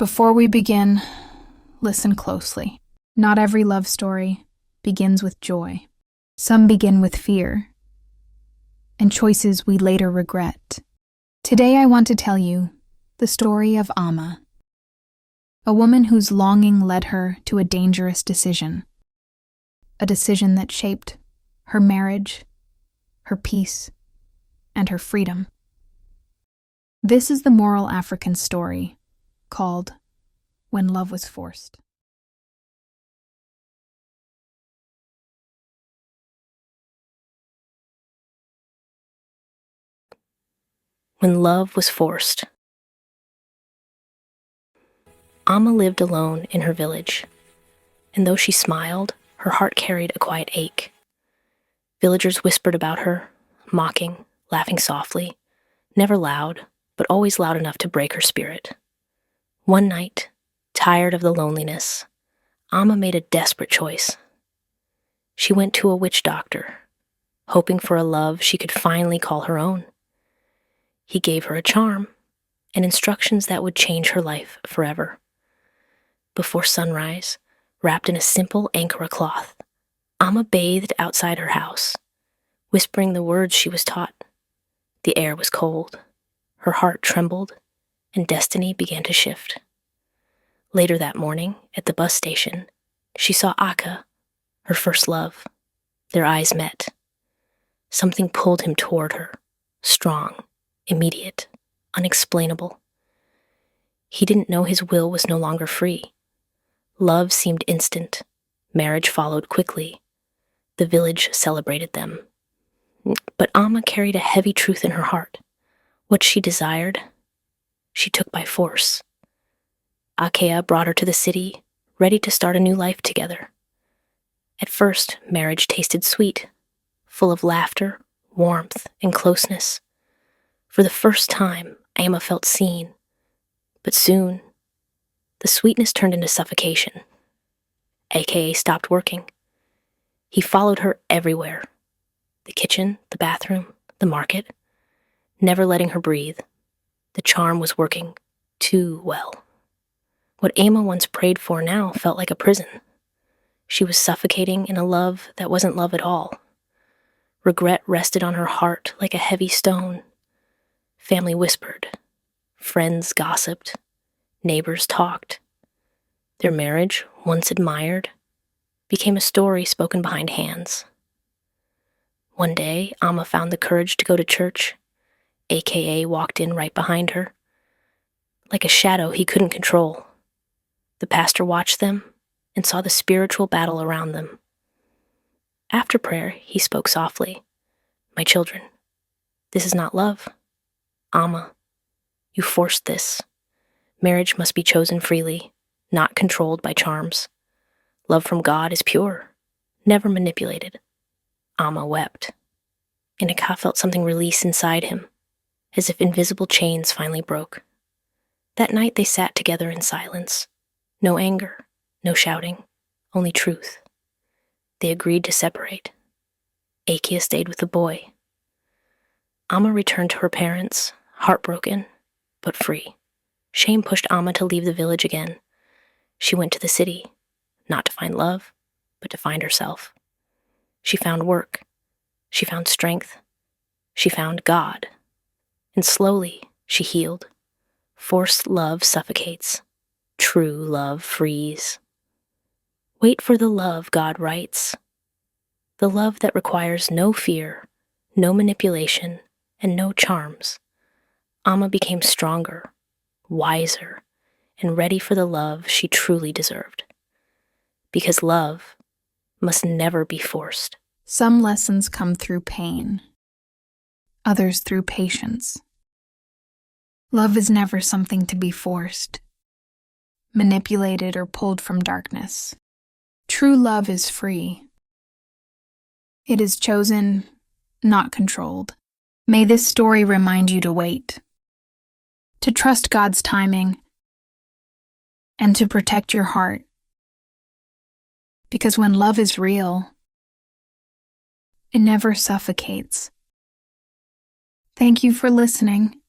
Before we begin, listen closely. Not every love story begins with joy. Some begin with fear and choices we later regret. Today I want to tell you the story of Amma, a woman whose longing led her to a dangerous decision, a decision that shaped her marriage, her peace, and her freedom. This is the moral African story called When Love Was Forced. When Love Was Forced. Amma lived alone in her village, and though she smiled, her heart carried a quiet ache. Villagers whispered about her, mocking, laughing softly, never loud, but always loud enough to break her spirit. One night, tired of the loneliness, Amma made a desperate choice. She went to a witch doctor, hoping for a love she could finally call her own. He gave her a charm and instructions that would change her life forever. Before sunrise, wrapped in a simple Ankara cloth, Amma bathed outside her house, whispering the words she was taught. The air was cold, her heart trembled, and destiny began to shift. Later that morning, at the bus station, she saw Aka, her first love. Their eyes met. Something pulled him toward her, strong, immediate, unexplainable. He didn't know his will was no longer free. Love seemed instant. Marriage followed quickly. The village celebrated them. But Amma carried a heavy truth in her heart. What she desired, she took by force. Akea brought her to the city, ready to start a new life together. At first, marriage tasted sweet, full of laughter, warmth, and closeness. For the first time, Amma felt seen. But soon, the sweetness turned into suffocation. Aka stopped working. He followed her everywhere. The kitchen, the bathroom, the market, never letting her breathe. The charm was working too well. What Amma once prayed for now felt like a prison. She was suffocating in a love that wasn't love at all. Regret rested on her heart like a heavy stone. Family whispered. Friends gossiped. Neighbors talked. Their marriage, once admired, became a story spoken behind hands. One day, Amma found the courage to go to church. Aka walked in right behind her. Like a shadow he couldn't control. The pastor watched them and saw the spiritual battle around them. After prayer, he spoke softly. "My children, this is not love. Amma, you forced this. Marriage must be chosen freely, not controlled by charms. Love from God is pure, never manipulated." Amma wept. Aka felt something release inside him, as if invisible chains finally broke. That night they sat together in silence. No anger, no shouting, only truth. They agreed to separate. Akia stayed with the boy. Amma returned to her parents, heartbroken, but free. Shame pushed Amma to leave the village again. She went to the city, not to find love, but to find herself. She found work. She found strength. She found God. And slowly, she healed. Forced love suffocates. True love frees. Wait for the love God writes. The love that requires no fear, no manipulation, and no charms. Amma became stronger, wiser, and ready for the love she truly deserved. Because love must never be forced. Some lessons come through pain, others through patience. Love is never something to be forced, manipulated, or pulled from darkness. True love is free. It is chosen, not controlled. May this story remind you to wait, to trust God's timing, and to protect your heart. Because when love is real, it never suffocates. Thank you for listening.